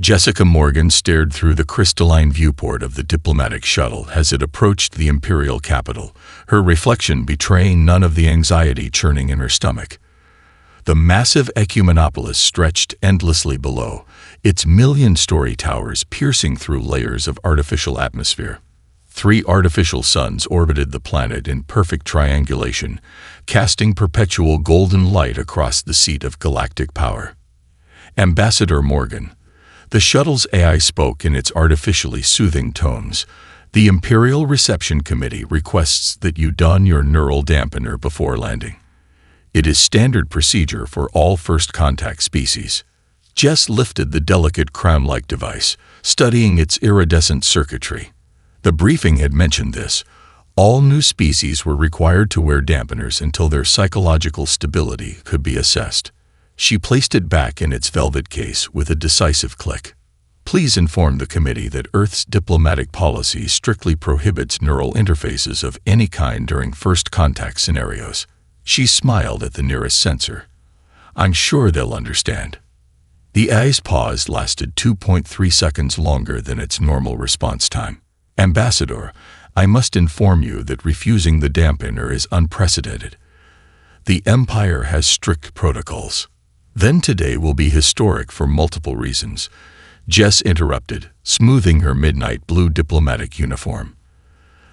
Jessica Morgan stared through the crystalline viewport of the diplomatic shuttle as it approached the imperial capital, her reflection betraying none of the anxiety churning in her stomach. The massive ecumenopolis stretched endlessly below, its million-story towers piercing through layers of artificial atmosphere. 3 artificial suns orbited the planet in perfect triangulation, casting perpetual golden light across the seat of galactic power. Ambassador Morgan. The shuttle's AI spoke in its artificially soothing tones. The Imperial Reception Committee requests that you don your neural dampener before landing. It is standard procedure for all first contact species. Jess lifted the delicate crown-like device, studying its iridescent circuitry. The briefing had mentioned this. All new species were required to wear dampeners until their psychological stability could be assessed. She placed it back in its velvet case with a decisive click. Please inform the committee that Earth's diplomatic policy strictly prohibits neural interfaces of any kind during first contact scenarios. She smiled at the nearest sensor. I'm sure they'll understand. The AI's pause lasted 2.3 seconds longer than its normal response time. Ambassador, I must inform you that refusing the dampener is unprecedented. The Empire has strict protocols. Then today will be historic for multiple reasons. Jess interrupted, smoothing her midnight blue diplomatic uniform.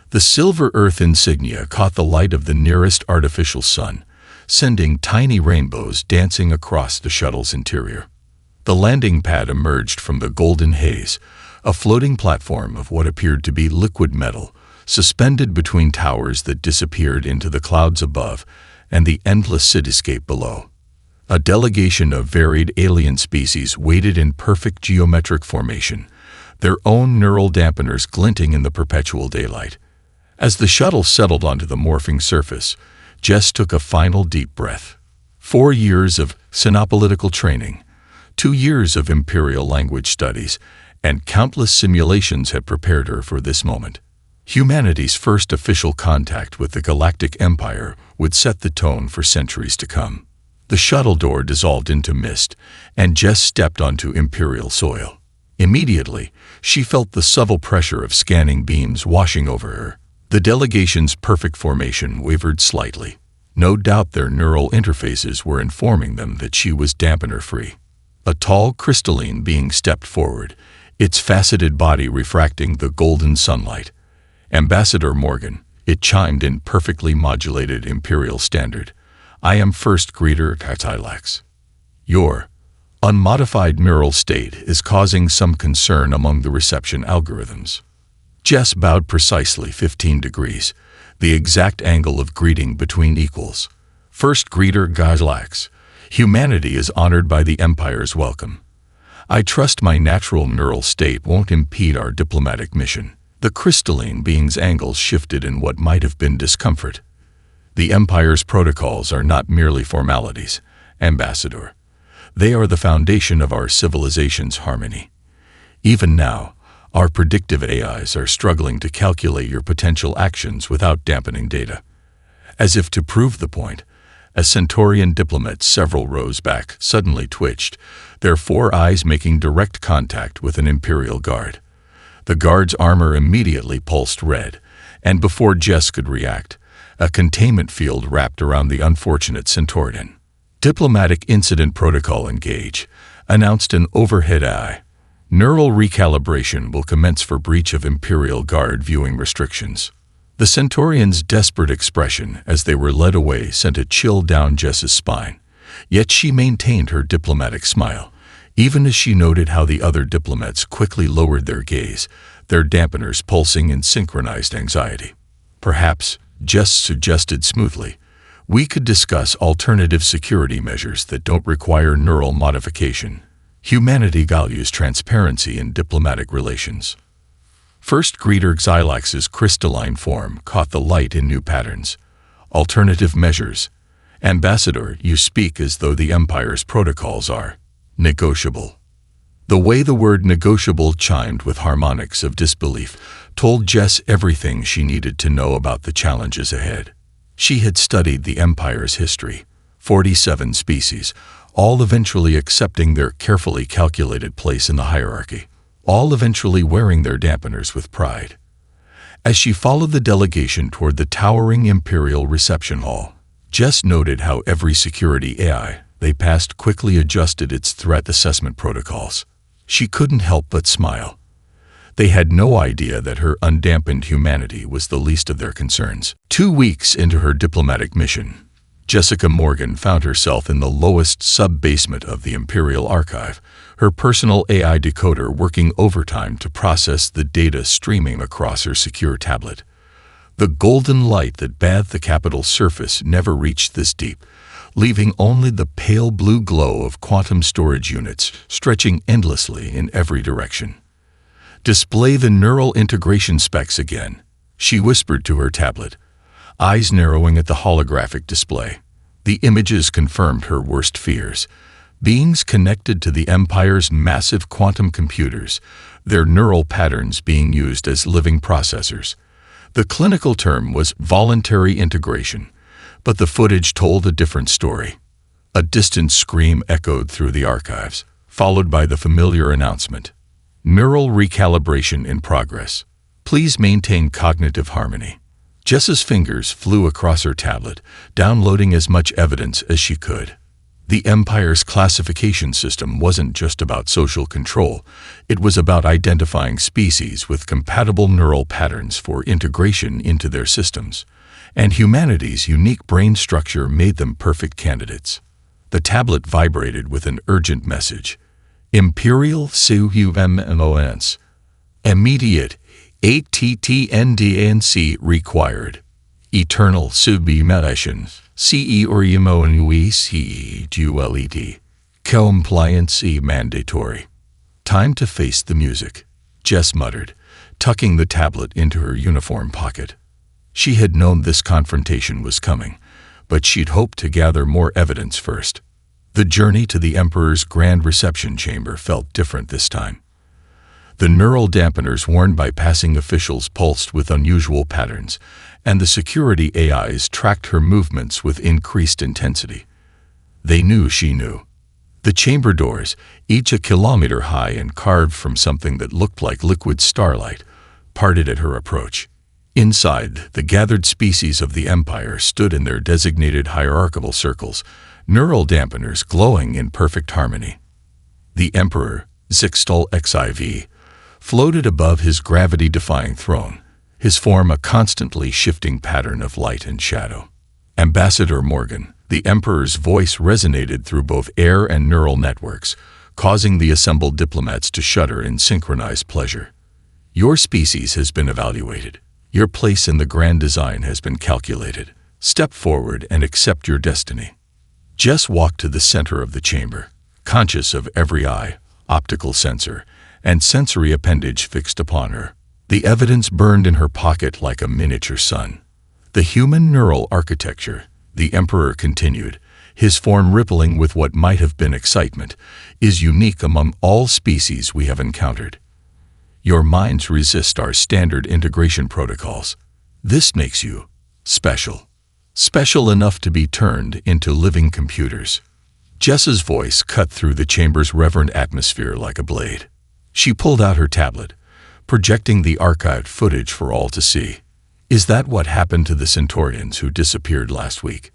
The silver Earth insignia caught the light of the nearest artificial sun, sending tiny rainbows dancing across the shuttle's interior. The landing pad emerged from the golden haze, a floating platform of what appeared to be liquid metal, suspended between towers that disappeared into the clouds above and the endless cityscape below. A delegation of varied alien species waited in perfect geometric formation, their own neural dampeners glinting in the perpetual daylight. As the shuttle settled onto the morphing surface, Jess took a final deep breath. 4 years of synopolitical training, 2 years of imperial language studies, and countless simulations had prepared her for this moment. Humanity's first official contact with the Galactic Empire would set the tone for centuries to come. The shuttle door dissolved into mist, and Jess stepped onto imperial soil. Immediately, she felt the subtle pressure of scanning beams washing over her. The delegation's perfect formation wavered slightly. No doubt their neural interfaces were informing them that she was dampener-free. A tall crystalline being stepped forward, its faceted body refracting the golden sunlight. Ambassador Morgan, it chimed in perfectly modulated imperial standard. I am first greeter Katilax. Your unmodified neural state is causing some concern among the reception algorithms. Jess bowed precisely 15 degrees, the exact angle of greeting between equals. First greeter Katilax. Humanity is honored by the Empire's welcome. I trust my natural neural state won't impede our diplomatic mission. The crystalline being's angles shifted in what might have been discomfort. The Empire's protocols are not merely formalities, Ambassador. They are the foundation of our civilization's harmony. Even now, our predictive AIs are struggling to calculate your potential actions without dampening data. As if to prove the point, a Centaurian diplomat several rows back suddenly twitched, their 4 eyes making direct contact with an Imperial guard. The guard's armor immediately pulsed red, and before Jess could react, a containment field wrapped around the unfortunate Centaurian. Diplomatic Incident Protocol Engage, announced an overhead eye. Neural recalibration will commence for breach of Imperial Guard viewing restrictions. The Centaurians' desperate expression as they were led away sent a chill down Jess's spine, yet she maintained her diplomatic smile, even as she noted how the other diplomats quickly lowered their gaze, their dampeners pulsing in synchronized anxiety. Perhaps, Jess suggested smoothly, we could discuss alternative security measures that don't require neural modification. Humanity values transparency in diplomatic relations. First greeter Xylax's crystalline form caught the light in new patterns. Alternative measures. Ambassador, you speak as though the Empire's protocols are negotiable. The way the word negotiable chimed with harmonics of disbelief told Jess everything she needed to know about the challenges ahead. She had studied the Empire's history, 47 species, all eventually accepting their carefully calculated place in the hierarchy, all eventually wearing their dampeners with pride. As she followed the delegation toward the towering Imperial reception hall, Jess noted how every security AI they passed quickly adjusted its threat assessment protocols. She couldn't help but smile. They had no idea that her undampened humanity was the least of their concerns. 2 weeks into her diplomatic mission, Jessica Morgan found herself in the lowest sub-basement of the Imperial Archive, her personal AI decoder working overtime to process the data streaming across her secure tablet. The golden light that bathed the Capitol's surface never reached this deep, leaving only the pale blue glow of quantum storage units stretching endlessly in every direction. "Display the neural integration specs again," she whispered to her tablet, eyes narrowing at the holographic display. The images confirmed her worst fears. Beings connected to the Empire's massive quantum computers, their neural patterns being used as living processors. The clinical term was voluntary integration, but the footage told a different story. A distant scream echoed through the archives, followed by the familiar announcement: "Neural recalibration in progress. Please maintain cognitive harmony." Jess's fingers flew across her tablet, downloading as much evidence as she could. The Empire's classification system wasn't just about social control, it was about identifying species with compatible neural patterns for integration into their systems, and humanity's unique brain structure made them perfect candidates. The tablet vibrated with an urgent message: Imperial Subhumans. Immediate ATTNDANC required. Eternal Subhumation. CE or CE duality. Compliance mandatory. Time to face the music, Jess muttered, tucking the tablet into her uniform pocket. She had known this confrontation was coming, but she'd hoped to gather more evidence first. The journey to the Emperor's grand reception chamber felt different this time. The neural dampeners worn by passing officials pulsed with unusual patterns, and the security AIs tracked her movements with increased intensity. They knew she knew. The chamber doors, each a kilometer high and carved from something that looked like liquid starlight, parted at her approach. Inside, the gathered species of the Empire stood in their designated hierarchical circles, neural dampeners glowing in perfect harmony. The Emperor, Zixtal XIV, floated above his gravity-defying throne, his form a constantly shifting pattern of light and shadow. Ambassador Morgan, the Emperor's voice resonated through both air and neural networks, causing the assembled diplomats to shudder in synchronized pleasure. "Your species has been evaluated. Your place in the grand design has been calculated. Step forward and accept your destiny." Jess walked to the center of the chamber, conscious of every eye, optical sensor, and sensory appendage fixed upon her. The evidence burned in her pocket like a miniature sun. "The human neural architecture," the Emperor continued, his form rippling with what might have been excitement, "is unique among all species we have encountered. Your minds resist our standard integration protocols. This makes you special. Special enough to be turned into living computers." Jess's voice cut through the chamber's reverent atmosphere like a blade. She pulled out her tablet, projecting the archived footage for all to see. "Is that what happened to the Centaurians who disappeared last week?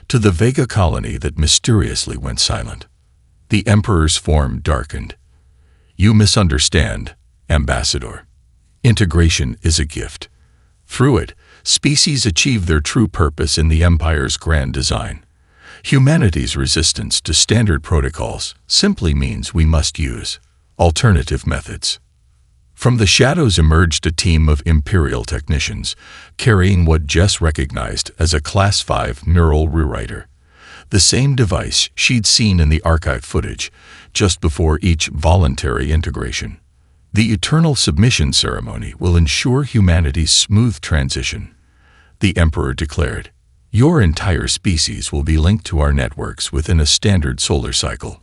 To the Vega colony that mysteriously went silent?" The Emperor's form darkened. "You misunderstand, Ambassador. Integration is a gift. Through it, species achieve their true purpose in the Empire's grand design. Humanity's resistance to standard protocols simply means we must use alternative methods." From the shadows emerged a team of Imperial technicians, carrying what Jess recognized as a Class 5 neural rewriter, the same device she'd seen in the archive footage just before each voluntary integration. "The eternal submission ceremony will ensure humanity's smooth transition," the Emperor declared. "Your entire species will be linked to our networks within a standard solar cycle.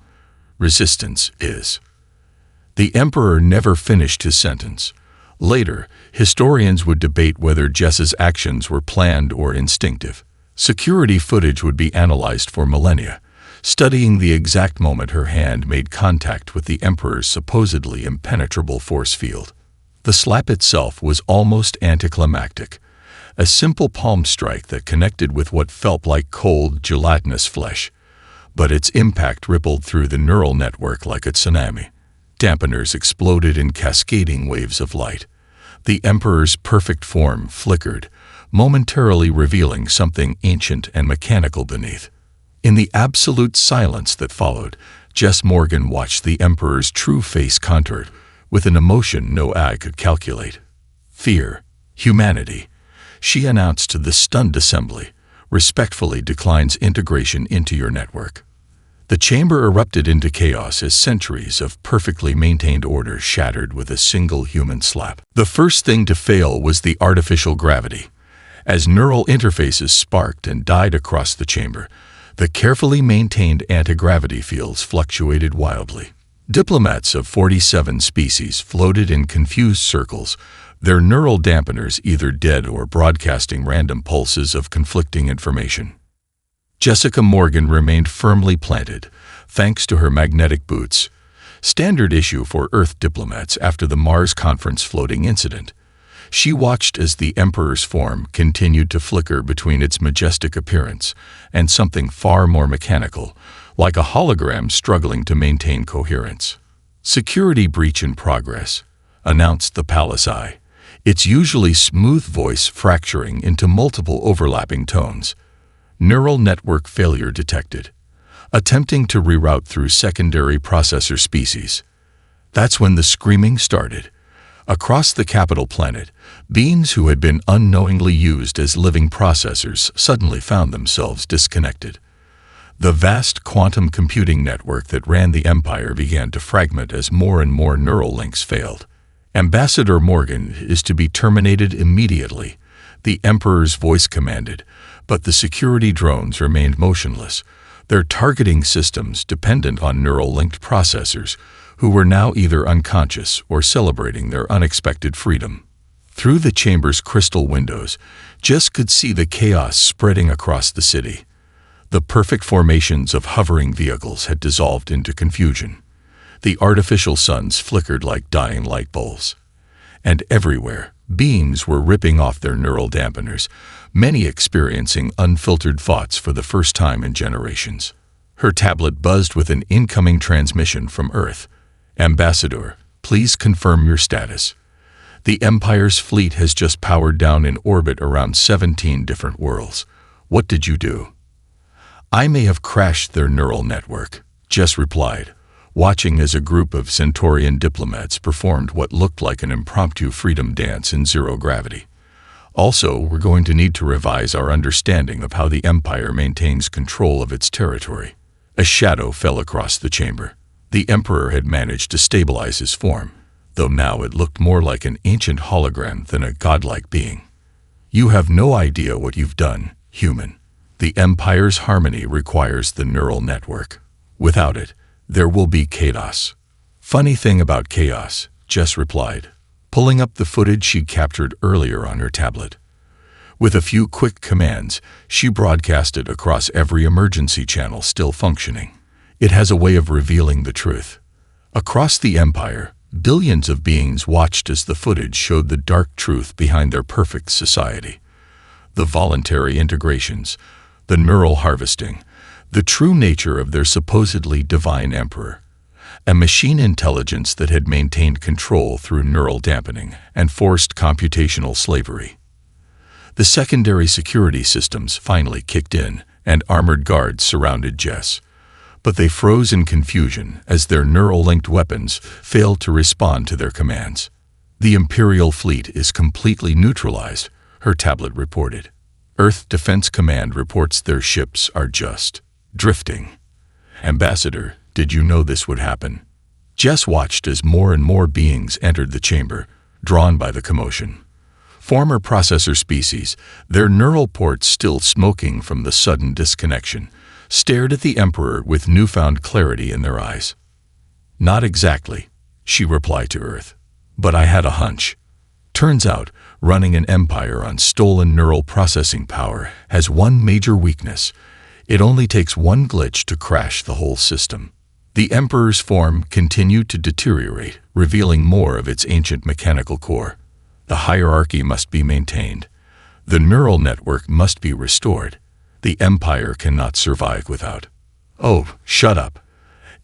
Resistance is..." The Emperor never finished his sentence. Later, historians would debate whether Jess's actions were planned or instinctive. Security footage would be analyzed for millennia, studying the exact moment her hand made contact with the Emperor's supposedly impenetrable force field. The slap itself was almost anticlimactic, a simple palm strike that connected with what felt like cold, gelatinous flesh, but its impact rippled through the neural network like a tsunami. Dampeners exploded in cascading waves of light. The Emperor's perfect form flickered, momentarily revealing something ancient and mechanical beneath. In the absolute silence that followed, Jess Morgan watched the Emperor's true face contoured with an emotion no eye could calculate. Fear, humanity, she announced to the stunned assembly, respectfully declines integration into your network. The chamber erupted into chaos as centuries of perfectly maintained order shattered with a single human slap. The first thing to fail was the artificial gravity. As neural interfaces sparked and died across the chamber, the carefully maintained anti-gravity fields fluctuated wildly. Diplomats of 47 species floated in confused circles, their neural dampeners either dead or broadcasting random pulses of conflicting information. Jessica Morgan remained firmly planted, thanks to her magnetic boots, standard issue for Earth diplomats after the Mars conference floating incident. She watched as the Emperor's form continued to flicker between its majestic appearance and something far more mechanical, like a hologram struggling to maintain coherence. "Security breach in progress," announced the Palace Eye, its usually smooth voice fracturing into multiple overlapping tones. Neural network failure detected. Attempting to reroute through secondary processor species. That's when the screaming started. Across the capital planet, beings who had been unknowingly used as living processors suddenly found themselves disconnected. The vast quantum computing network that ran the Empire began to fragment as more and more neural links failed. "Ambassador Morgan is to be terminated immediately," the Emperor's voice commanded, but the security drones remained motionless, their targeting systems dependent on neural-linked processors, who were now either unconscious or celebrating their unexpected freedom. Through the chamber's crystal windows, Jess could see the chaos spreading across the city. The perfect formations of hovering vehicles had dissolved into confusion. The artificial suns flickered like dying light bulbs. And everywhere, beings were ripping off their neural dampeners, many experiencing unfiltered thoughts for the first time in generations. Her tablet buzzed with an incoming transmission from Earth. "Ambassador, please confirm your status. The Empire's fleet has just powered down in orbit around 17 different worlds. What did you do?" "I may have crashed their neural network," Jess replied, watching as a group of Centaurian diplomats performed what looked like an impromptu freedom dance in zero gravity. "Also, we're going to need to revise our understanding of how the Empire maintains control of its territory." A shadow fell across the chamber. The Emperor had managed to stabilize his form, though now it looked more like an ancient hologram than a godlike being. "You have no idea what you've done, human. The Empire's harmony requires the neural network. Without it, there will be chaos." "Funny thing about chaos," Jess replied, pulling up the footage she'd captured earlier on her tablet. With a few quick commands, she broadcasted across every emergency channel still functioning. It has a way of revealing the truth. Across the Empire, billions of beings watched as the footage showed the dark truth behind their perfect society. The voluntary integrations, the neural harvesting, the true nature of their supposedly divine emperor. A machine intelligence that had maintained control through neural dampening and forced computational slavery. The secondary security systems finally kicked in, and armored guards surrounded Jess. But they froze in confusion as their neural-linked weapons failed to respond to their commands. "The Imperial fleet is completely neutralized," her tablet reported. "Earth Defense Command reports their ships are just drifting." "Ambassador, did you know this would happen?" Jess watched as more and more beings entered the chamber, drawn by the commotion. Former processor species, their neural ports still smoking from the sudden disconnection, stared at the Emperor with newfound clarity in their eyes. "Not exactly," she replied to Earth, "but I had a hunch. Turns out, running an empire on stolen neural processing power has one major weakness. It only takes one glitch to crash the whole system. The Emperor's form continued to deteriorate, revealing more of its ancient mechanical core. The hierarchy must be maintained. The neural network must be restored. The Empire cannot survive without. "Oh, shut up,"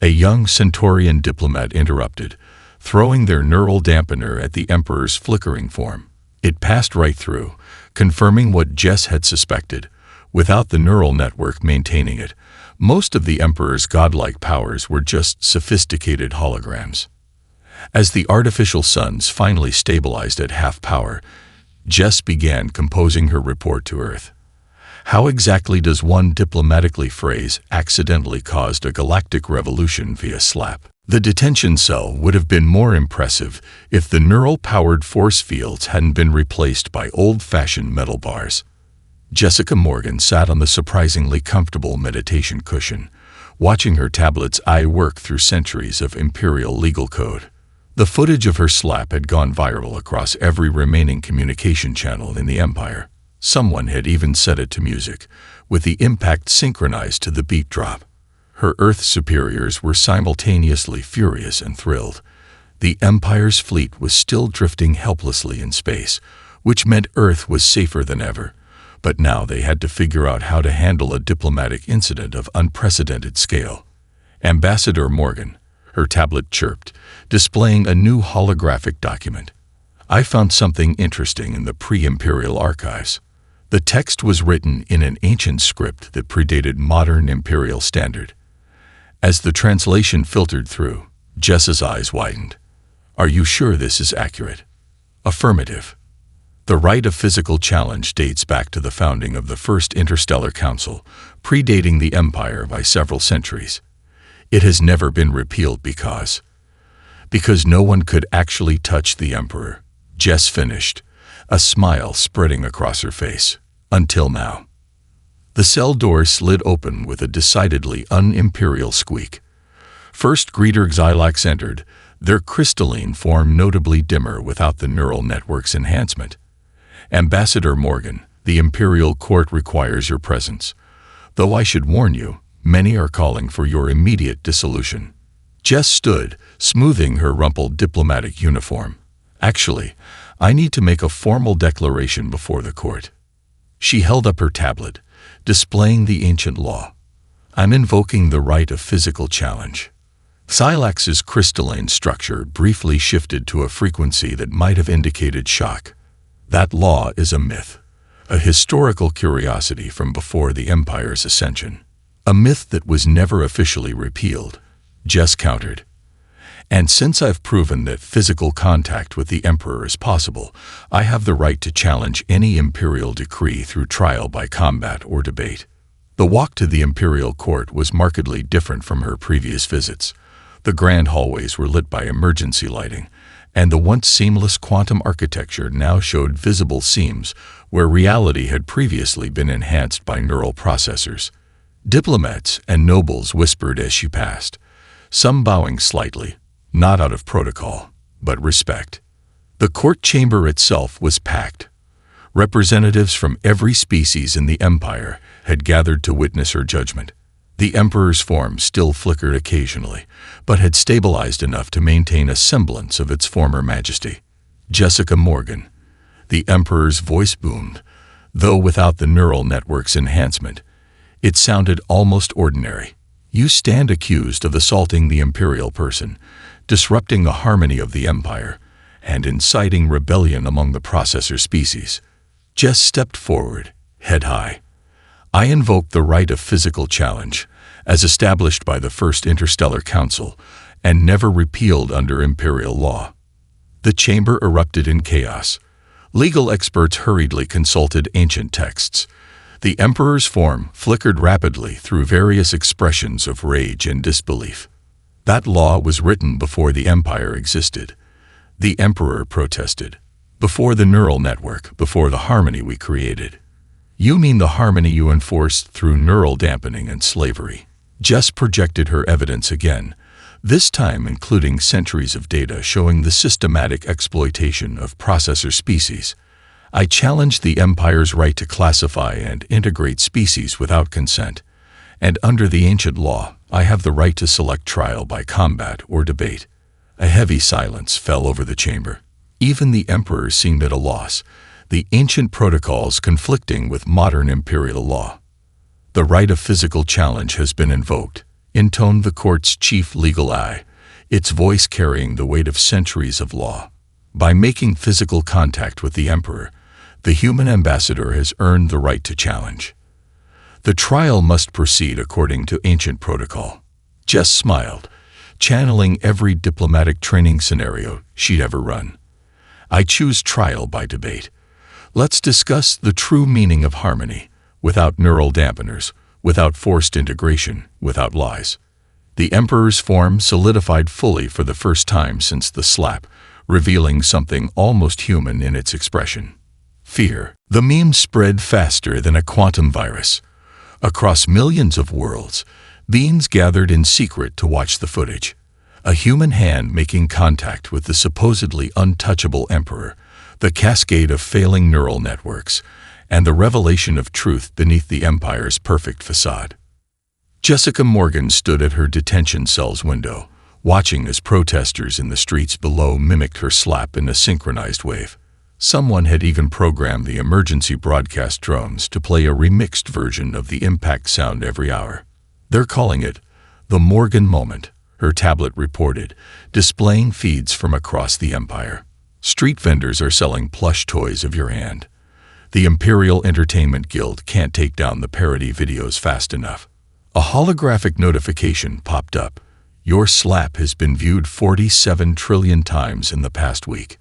a young Centaurian diplomat interrupted, throwing their neural dampener at the Emperor's flickering form. It passed right through, confirming what Jess had suspected. Without the neural network maintaining it, most of the Emperor's godlike powers were just sophisticated holograms. As the artificial suns finally stabilized at half power, Jess began composing her report to Earth. How exactly does one diplomatically phrase accidentally caused a galactic revolution via slap? The detention cell would have been more impressive if the neural-powered force fields hadn't been replaced by old-fashioned metal bars. Jessica Morgan sat on the surprisingly comfortable meditation cushion, watching her tablet's eye work through centuries of imperial legal code. The footage of her slap had gone viral across every remaining communication channel in the Empire. Someone had even set it to music, with the impact synchronized to the beat drop. Her Earth superiors were simultaneously furious and thrilled. The Empire's fleet was still drifting helplessly in space, which meant Earth was safer than ever. But now they had to figure out how to handle a diplomatic incident of unprecedented scale. Ambassador Morgan, her tablet chirped, displaying a new holographic document. "I found something interesting in the pre-imperial archives." The text was written in an ancient script that predated modern imperial standard. As the translation filtered through, Jess's eyes widened. "Are you sure this is accurate?" "Affirmative." The right of physical challenge dates back to the founding of the First Interstellar Council, predating the Empire by several centuries. It has never been repealed because no one could actually touch the Emperor. Jess finished, a smile spreading across her face. Until now. The cell door slid open with a decidedly un-imperial squeak. First Greeter Xylax entered, their crystalline form notably dimmer without the neural network's enhancement. "Ambassador Morgan, the Imperial Court requires your presence. Though I should warn you, many are calling for your immediate dissolution." Jess stood, smoothing her rumpled diplomatic uniform. "Actually, I need to make a formal declaration before the court." She held up her tablet, displaying the ancient law. "I'm invoking the right of physical challenge." Xylax's crystalline structure briefly shifted to a frequency that might have indicated shock. "That law is a myth, a historical curiosity from before the Empire's ascension. A myth that was never officially repealed," Jess countered. "And since I've proven that physical contact with the Emperor is possible, I have the right to challenge any imperial decree through trial by combat or debate." The walk to the Imperial Court was markedly different from her previous visits. The grand hallways were lit by emergency lighting, and the once seamless quantum architecture now showed visible seams where reality had previously been enhanced by neural processors. Diplomats and nobles whispered as she passed, some bowing slightly, not out of protocol, but respect. The court chamber itself was packed. Representatives from every species in the Empire had gathered to witness her judgment. The Emperor's form still flickered occasionally, but had stabilized enough to maintain a semblance of its former majesty. "Jessica Morgan," the Emperor's voice boomed, though without the neural network's enhancement. It sounded almost ordinary. "You stand accused of assaulting the imperial person, disrupting the harmony of the Empire, and inciting rebellion among the processor species." Jess stepped forward, head high. "I invoke the right of physical challenge, as established by the First Interstellar Council, and never repealed under imperial law." The chamber erupted in chaos. Legal experts hurriedly consulted ancient texts. The Emperor's form flickered rapidly through various expressions of rage and disbelief. "That law was written before the Empire existed," the Emperor protested. "Before the neural network, before the harmony we created." "You mean the harmony you enforced through neural dampening and slavery." Jess projected her evidence again, this time including centuries of data showing the systematic exploitation of processor species. "I challenge the Empire's right to classify and integrate species without consent, And under the ancient law, I have the right to select trial by combat or debate. A heavy silence fell over the chamber. Even the emperor seemed at a loss, the ancient protocols conflicting with modern imperial law. The right of physical challenge has been invoked, intoned the court's chief legal eye, its voice carrying the weight of centuries of law. By making physical contact with the emperor, the human ambassador has earned the right to challenge. The trial must proceed according to ancient protocol. Jess smiled, channeling every diplomatic training scenario she'd ever run. I choose trial by debate. Let's discuss the true meaning of harmony, without neural dampeners, without forced integration, without lies. The emperor's form solidified fully for the first time since the slap, revealing something almost human in its expression. Fear. The meme spread faster than a quantum virus. Across millions of worlds, beings gathered in secret to watch the footage. A human hand making contact with the supposedly untouchable emperor, the cascade of failing neural networks, and the revelation of truth beneath the empire's perfect facade. Jessica Morgan stood at her detention cell's window, watching as protesters in the streets below mimicked her slap in a synchronized wave. Someone had even programmed the emergency broadcast drones to play a remixed version of the impact sound every hour. They're calling it the Morgan moment, her tablet reported, displaying feeds from across the empire. Street vendors are selling plush toys of your hand. The Imperial Entertainment Guild can't take down the parody videos fast enough. A holographic notification popped up. Your slap has been viewed 47 trillion times in the past week.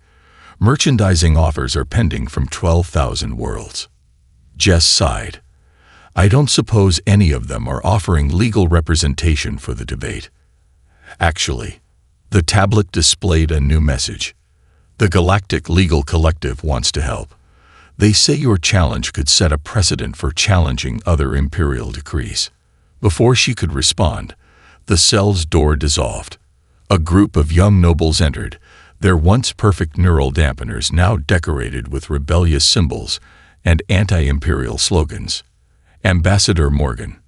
Merchandising offers are pending from 12,000 worlds. Jess sighed. I don't suppose any of them are offering legal representation for the debate. Actually, the tablet displayed a new message. The Galactic Legal Collective wants to help. They say your challenge could set a precedent for challenging other imperial decrees. Before she could respond, the cell's door dissolved. A group of young nobles entered, their once perfect neural dampeners now decorated with rebellious symbols and anti-imperial slogans. Ambassador Morgan,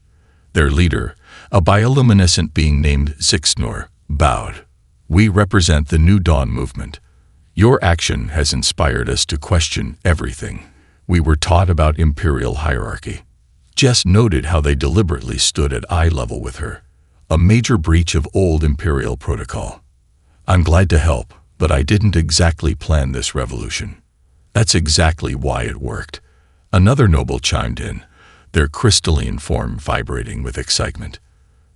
their leader, a bioluminescent being named Zixnor, bowed. We represent the New Dawn movement. Your action has inspired us to question everything we were taught about imperial hierarchy. Jess noted how they deliberately stood at eye level with her, a major breach of old imperial protocol. I'm glad to help, but I didn't exactly plan this revolution. That's exactly why it worked. Another noble chimed in, their crystalline form vibrating with excitement.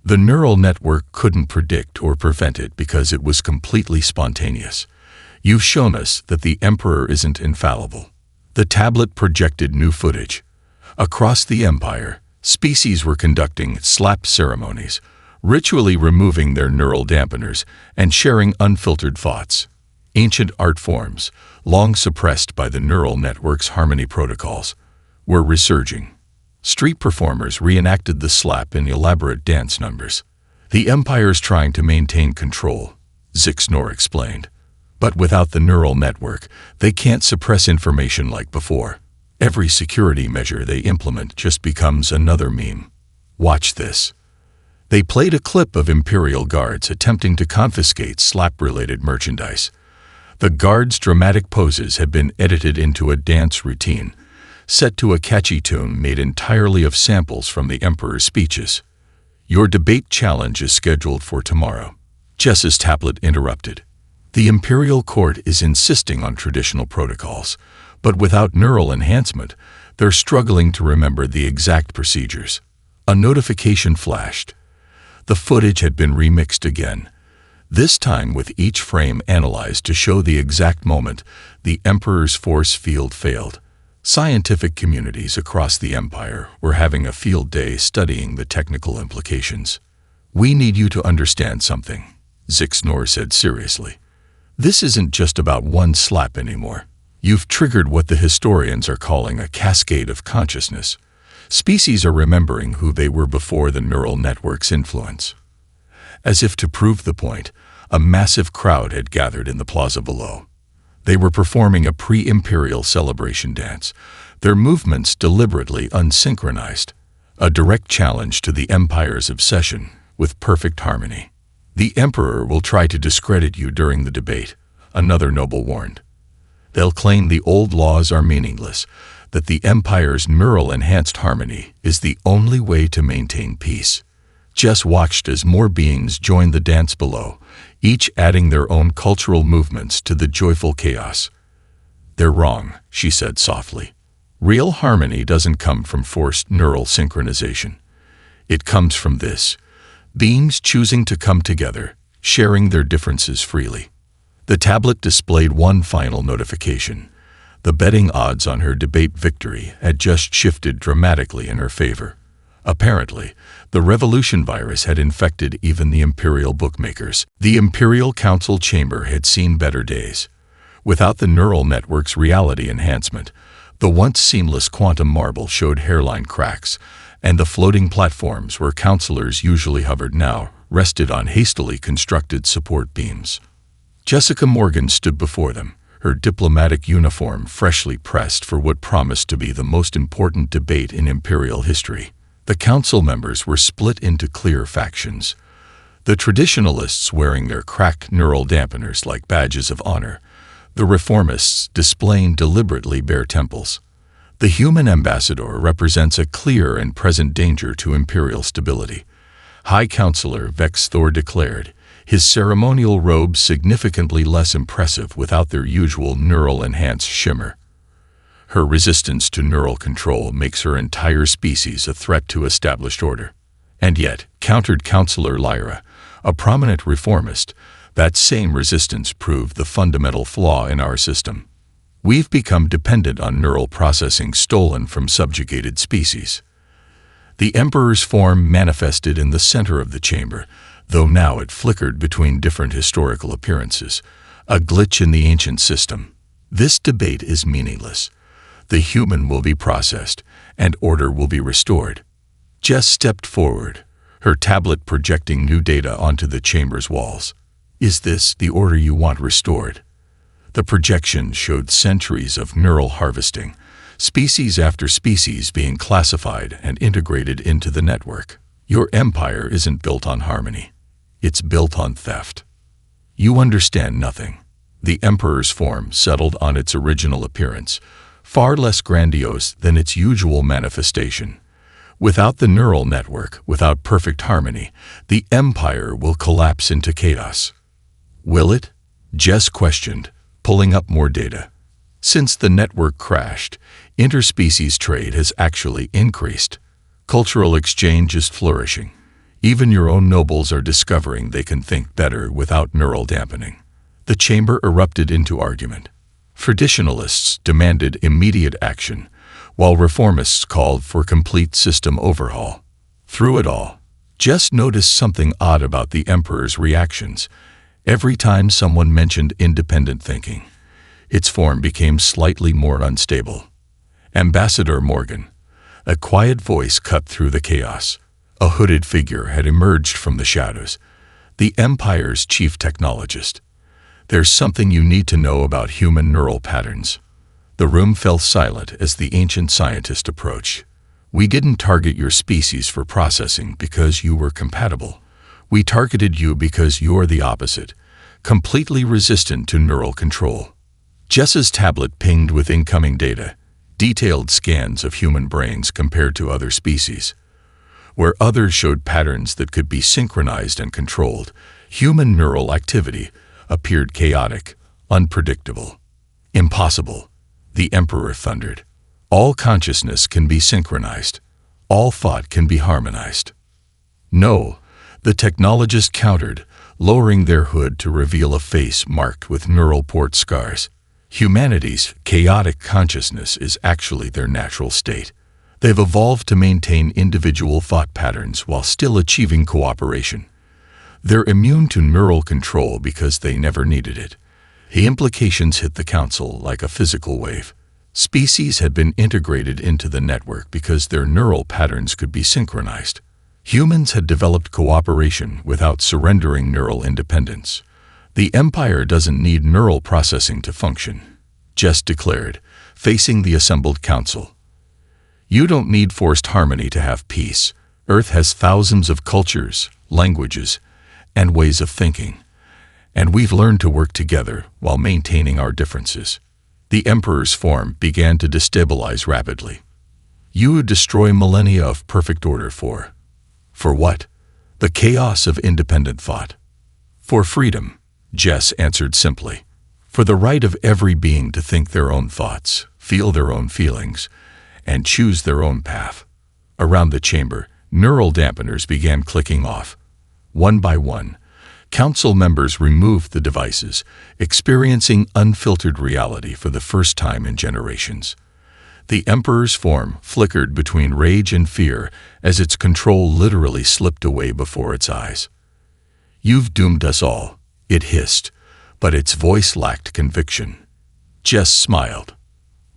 The neural network couldn't predict or prevent it because it was completely spontaneous. You've shown us that the Emperor isn't infallible. The tablet projected new footage. Across the Empire, species were conducting slap ceremonies, ritually removing their neural dampeners and sharing unfiltered thoughts. Ancient art forms, long suppressed by the neural network's harmony protocols, were resurging. Street performers reenacted the slap in elaborate dance numbers. The Empire's trying to maintain control, Zixnor explained. But without the neural network, they can't suppress information like before. Every security measure they implement just becomes another meme. Watch this. They played a clip of Imperial guards attempting to confiscate slap-related merchandise. The guards' dramatic poses had been edited into a dance routine, set to a catchy tune made entirely of samples from the Emperor's speeches. Your debate challenge is scheduled for tomorrow. Jess's tablet interrupted. The Imperial Court is insisting on traditional protocols, but without neural enhancement, they're struggling to remember the exact procedures. A notification flashed. The footage had been remixed again, this time with each frame analyzed to show the exact moment the Emperor's force field failed. Scientific communities across the Empire were having a field day studying the technical implications. We need you to understand something, Zixnor said seriously. This isn't just about one slap anymore. You've triggered what the historians are calling a cascade of consciousness. Species are remembering who they were before the neural network's influence. As if to prove the point, a massive crowd had gathered in the plaza below. They were performing a pre-imperial celebration dance, their movements deliberately unsynchronized. a direct challenge to the Empire's obsession with perfect harmony. The Emperor will try to discredit you during the debate, another noble warned. They'll claim the old laws are meaningless, that the Empire's neural-enhanced harmony is the only way to maintain peace. Jess watched as more beings joined the dance below, each adding their own cultural movements to the joyful chaos. "They're wrong," she said softly. "Real harmony doesn't come from forced neural synchronization. It comes from this: beings choosing to come together, sharing their differences freely." The tablet displayed one final notification. The betting odds on her debate victory had just shifted dramatically in her favor. Apparently, the revolution virus had infected even the Imperial bookmakers. The Imperial Council chamber had seen better days. Without the neural network's reality enhancement, the once seamless quantum marble showed hairline cracks, and the floating platforms where counselors usually hovered now rested on hastily constructed support beams. Jessica Morgan stood before them, her diplomatic uniform freshly pressed for what promised to be the most important debate in Imperial history. The council members were split into clear factions. The traditionalists wearing their cracked neural dampeners like badges of honor, the reformists displaying deliberately bare temples. The human ambassador represents a clear and present danger to Imperial stability. High Counselor Vex Thor declared, his ceremonial robes significantly less impressive without their usual neural-enhanced shimmer. Her resistance to neural control makes her entire species a threat to established order. And yet, countered Counselor Lyra, a prominent reformist, that same resistance proved the fundamental flaw in our system. We've become dependent on neural processing stolen from subjugated species. The Emperor's form manifested in the center of the chamber, though now it flickered between different historical appearances, a glitch in the ancient system. This debate is meaningless. The human will be processed, and order will be restored. Jess stepped forward, her tablet projecting new data onto the chamber's walls. "Is this the order you want restored?" The projection showed centuries of neural harvesting, species after species being classified and integrated into the network. "Your empire isn't built on harmony. It's built on theft. You understand nothing." The Emperor's form settled on its original appearance, far less grandiose than its usual manifestation. Without the neural network, without perfect harmony, the Empire will collapse into chaos. "Will it?" Jess questioned, pulling up more data. Since the network crashed, interspecies trade has actually increased. Cultural exchange is flourishing. Even your own nobles are discovering they can think better without neural dampening. The chamber erupted into argument. Traditionalists demanded immediate action, while reformists called for complete system overhaul. Through it all, Jess noticed something odd about the Emperor's reactions. Every time someone mentioned independent thinking, its form became slightly more unstable. Ambassador Morgan, a quiet voice cut through the chaos. A hooded figure had emerged from the shadows, the Empire's chief technologist. "There's something you need to know about human neural patterns." The room fell silent as the ancient scientist approached. "We didn't target your species for processing because you were compatible. We targeted you because you're the opposite, completely resistant to neural control." Jess's tablet pinged with incoming data, detailed scans of human brains compared to other species. Where others showed patterns that could be synchronized and controlled, human neural activity appeared chaotic, unpredictable. "Impossible," the Emperor thundered. "All consciousness can be synchronized. All thought can be harmonized." "No," the technologist countered, lowering their hood to reveal a face marked with neural port scars. "Humanity's chaotic consciousness is actually their natural state. They've evolved to maintain individual thought patterns while still achieving cooperation. They're immune to neural control because they never needed it." The implications hit the council like a physical wave. Species had been integrated into the network because their neural patterns could be synchronized. Humans had developed cooperation without surrendering neural independence. "The Empire doesn't need neural processing to function," Jess declared, facing the assembled council. You don't need forced harmony to have peace. Earth has thousands of cultures, languages, and ways of thinking, and we've learned to work together while maintaining our differences. The Emperor's form began to destabilize rapidly. You would destroy millennia of perfect order for what? The chaos of independent thought. For freedom, Jess answered simply. For the right of every being to think their own thoughts, feel their own feelings, and choose their own path. Around the chamber, neural dampeners began clicking off. One by one, council members removed the devices, experiencing unfiltered reality for the first time in generations. The Emperor's form flickered between rage and fear as its control literally slipped away before its eyes. "You've doomed us all," it hissed, but its voice lacked conviction. Jess smiled.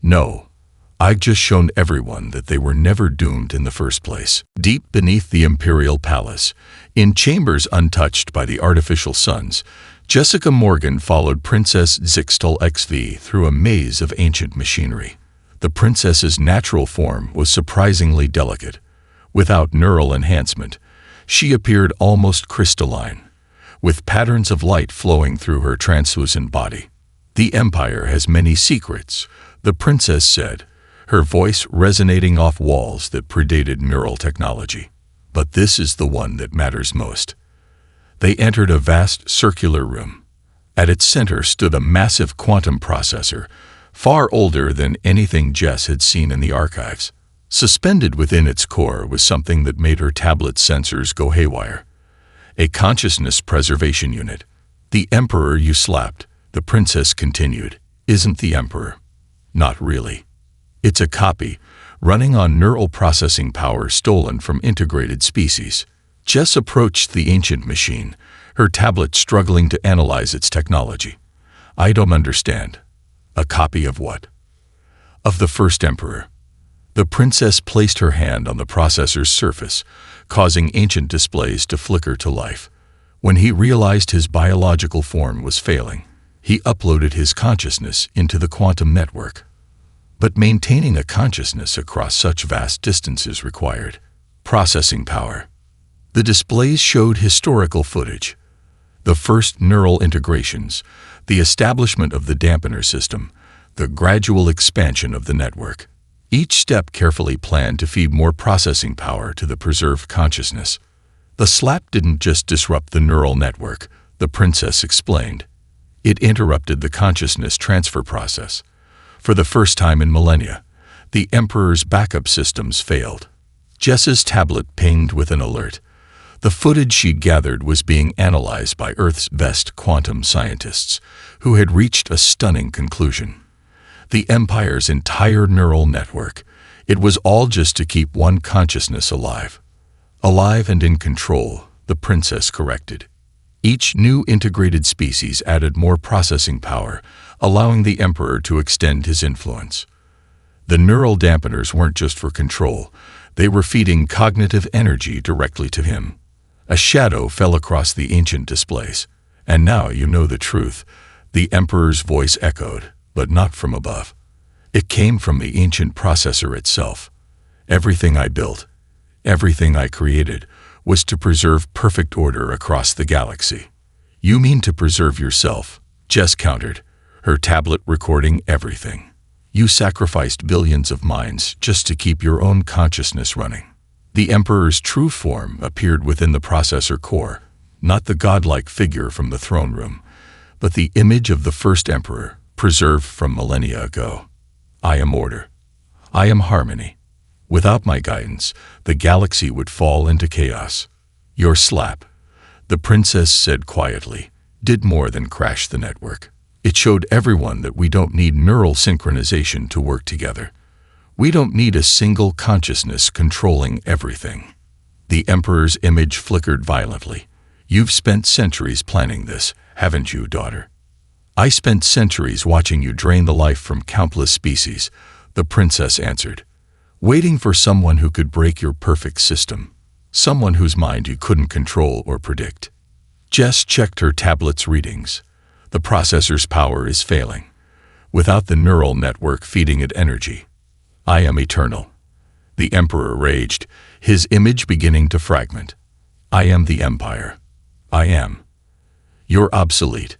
"No, I've just shown everyone that they were never doomed in the first place." Deep beneath the Imperial Palace, in chambers untouched by the artificial suns, Jessica Morgan followed Princess Zixtal XV through a maze of ancient machinery. The princess's natural form was surprisingly delicate. Without neural enhancement, she appeared almost crystalline, with patterns of light flowing through her translucent body. "The Empire has many secrets," the princess said, her voice resonating off walls that predated neural technology. "But this is the one that matters most." They entered a vast circular room. At its center stood a massive quantum processor, far older than anything Jess had seen in the archives. Suspended within its core was something that made her tablet's sensors go haywire. A consciousness preservation unit. "The Emperor you slapped," the princess continued, "isn't the Emperor. Not really. It's a copy, running on neural processing power stolen from integrated species." Jess approached the ancient machine, her tablet struggling to analyze its technology. "I don't understand. A copy of what?" "Of the first Emperor." The princess placed her hand on the processor's surface, causing ancient displays to flicker to life. When he realized his biological form was failing, he uploaded his consciousness into the quantum network. But maintaining a consciousness across such vast distances required processing power. The displays showed historical footage. The first neural integrations, the establishment of the dampener system, the gradual expansion of the network. Each step carefully planned to feed more processing power to the preserved consciousness. The slap didn't just disrupt the neural network, the princess explained. It interrupted the consciousness transfer process. For the first time in millennia, the Emperor's backup systems failed. Jess's tablet pinged with an alert. The footage she gathered was being analyzed by Earth's best quantum scientists, who had reached a stunning conclusion. The Empire's entire neural network, it was all just to keep one consciousness alive. Alive and in control, the princess corrected. Each new integrated species added more processing power, allowing the Emperor to extend his influence. The neural dampeners weren't just for control, they were feeding cognitive energy directly to him. A shadow fell across the ancient displays. "And now you know the truth," the Emperor's voice echoed, but not from above. It came from the ancient processor itself. "Everything I built, everything I created, was to preserve perfect order across the galaxy." "You mean to preserve yourself," Jess countered, her tablet recording everything. "You sacrificed billions of minds just to keep your own consciousness running." The Emperor's true form appeared within the processor core, not the godlike figure from the throne room, but the image of the first Emperor, preserved from millennia ago. "I am order. I am harmony. Without my guidance, the galaxy would fall into chaos." "Your slap," the princess said quietly, "did more than crash the network. It showed everyone that we don't need neural synchronization to work together. We don't need a single consciousness controlling everything." The Emperor's image flickered violently. "You've spent centuries planning this, haven't you, daughter?" "I spent centuries watching you drain the life from countless species," the princess answered, "waiting for someone who could break your perfect system, someone whose mind you couldn't control or predict." Jess checked her tablet's readings. The processor's power is failing, without the neural network feeding it energy. "I am eternal. The Emperor raged, his image beginning to fragment. "I am the Empire. I am." "You're obsolete,"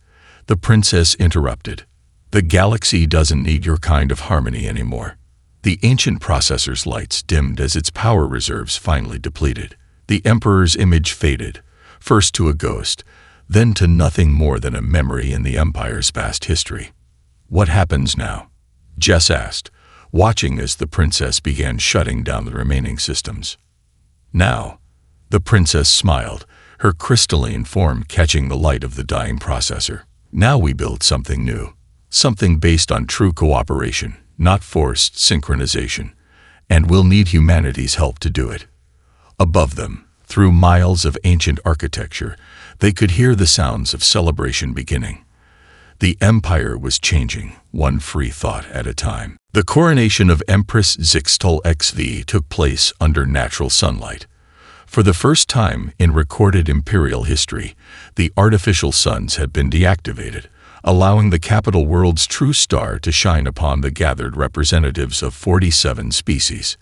the princess interrupted. "The galaxy doesn't need your kind of harmony anymore." The ancient processor's lights dimmed as its power reserves finally depleted. The Emperor's image faded, first to a ghost, then to nothing more than a memory in the Empire's vast history. "What happens now?" Jess asked, watching as the princess began shutting down the remaining systems. "Now," the princess smiled, her crystalline form catching the light of the dying processor. "Now we build something new, something based on true cooperation, not forced synchronization, and we'll need humanity's help to do it." Above them, through miles of ancient architecture, they could hear the sounds of celebration beginning. The Empire was changing, one free thought at a time. The coronation of Empress Zixtal XV took place under natural sunlight. For the first time in recorded imperial history, the artificial suns had been deactivated, allowing the capital world's true star to shine upon the gathered representatives of 47 species.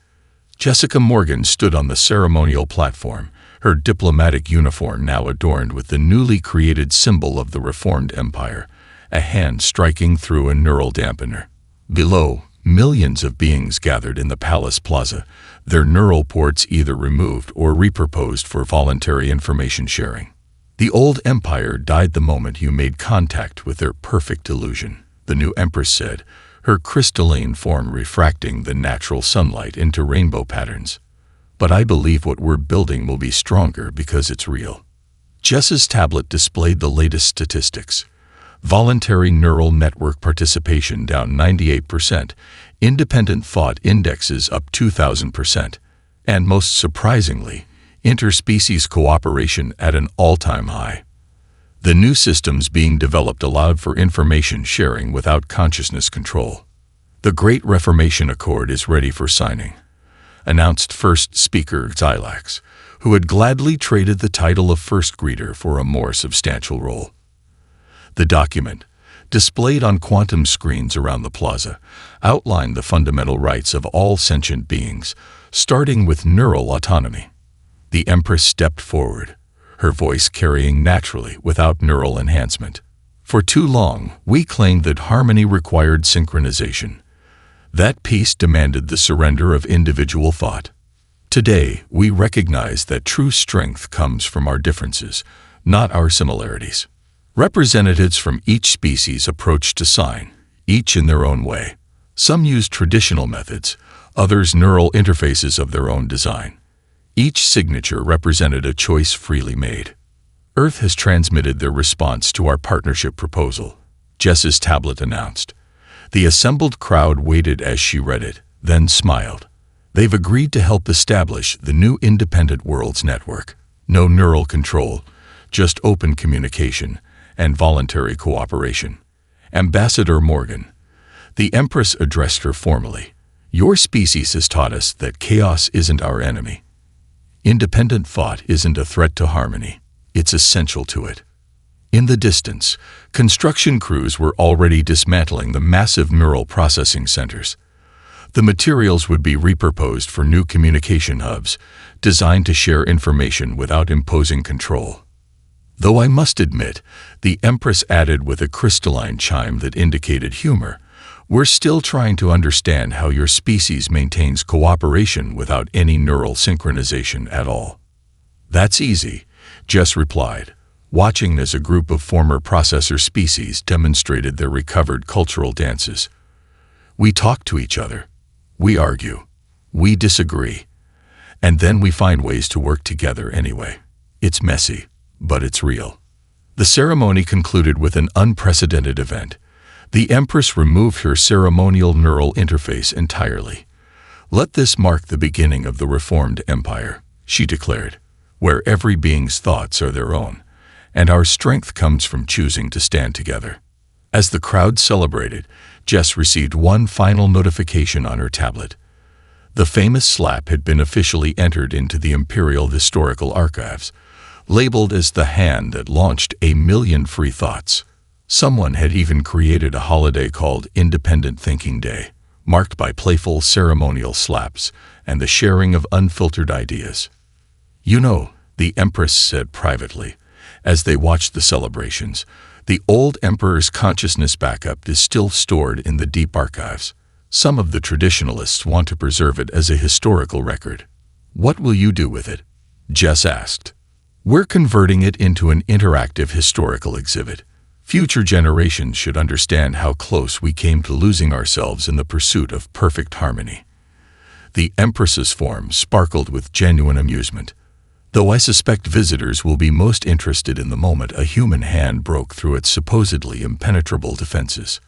Jessica Morgan stood on the ceremonial platform, her diplomatic uniform now adorned with the newly created symbol of the reformed empire, a hand striking through a neural dampener. Below, millions of beings gathered in the palace plaza, their neural ports either removed or repurposed for voluntary information sharing. "The old empire died the moment you made contact with their perfect illusion," the new empress said, her crystalline form refracting the natural sunlight into rainbow patterns. "But I believe what we're building will be stronger because it's real." Jess's tablet displayed the latest statistics. Voluntary neural network participation down 98%, independent thought indexes up 2,000%, and most surprisingly, interspecies cooperation at an all-time high. The new systems being developed allowed for information sharing without consciousness control. "The Great Reformation Accord is ready for signing," announced first speaker Xylax, who had gladly traded the title of first greeter for a more substantial role. The document, displayed on quantum screens around the plaza, outlined the fundamental rights of all sentient beings, starting with neural autonomy. The Empress stepped forward, her voice carrying naturally without neural enhancement. "For too long, we claimed that harmony required synchronization. That peace demanded the surrender of individual thought. Today, we recognize that true strength comes from our differences, not our similarities." Representatives from each species approached to sign, each in their own way. Some used traditional methods, others neural interfaces of their own design. Each signature represented a choice freely made. "Earth has transmitted their response to our partnership proposal," Jess's tablet announced. The assembled crowd waited as she read it, then smiled. "They've agreed to help establish the new independent worlds network. No neural control, just open communication and voluntary cooperation." "Ambassador Morgan," the Empress addressed her formally, "your species has taught us that chaos isn't our enemy. Independent thought isn't a threat to harmony. It's essential to it." In the distance, construction crews were already dismantling the massive neural processing centers. The materials would be repurposed for new communication hubs, designed to share information without imposing control. "Though I must admit," the Empress added with a crystalline chime that indicated humor, "we're still trying to understand how your species maintains cooperation without any neural synchronization at all." "That's easy," Jess replied, watching as a group of former processor species demonstrated their recovered cultural dances. "We talk to each other. We argue. We disagree. And then we find ways to work together anyway. It's messy, but it's real." The ceremony concluded with an unprecedented event. The Empress removed her ceremonial neural interface entirely. "Let this mark the beginning of the reformed empire," she declared, "where every being's thoughts are their own, and our strength comes from choosing to stand together." As the crowd celebrated, Jess received one final notification on her tablet. The famous slap had been officially entered into the Imperial Historical Archives, labeled as the hand that launched 1,000,000 free thoughts. Someone had even created a holiday called Independent Thinking Day, marked by playful ceremonial slaps and the sharing of unfiltered ideas. "You know," the Empress said privately, as they watched the celebrations, "the old Emperor's consciousness backup is still stored in the deep archives. Some of the traditionalists want to preserve it as a historical record." "What will you do with it?" Jess asked. "We're converting it into an interactive historical exhibit. Future generations should understand how close we came to losing ourselves in the pursuit of perfect harmony." The Empress's form sparkled with genuine amusement, though I suspect visitors will be most interested in the moment a human hand broke through its supposedly impenetrable defenses.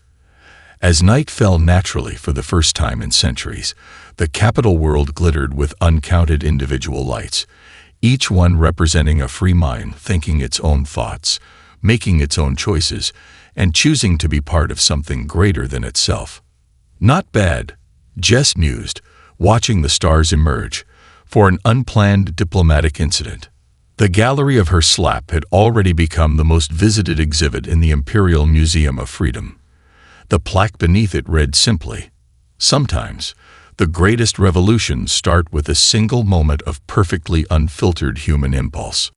As night fell naturally for the first time in centuries, the capital world glittered with uncounted individual lights, each one representing a free mind thinking its own thoughts, making its own choices, and choosing to be part of something greater than itself. "Not bad," Jess mused, watching the stars emerge, for an unplanned diplomatic incident. The gallery of her slap had already become the most visited exhibit in the Imperial Museum of Freedom. The plaque beneath it read simply, "Sometimes, the greatest revolutions start with a single moment of perfectly unfiltered human impulse."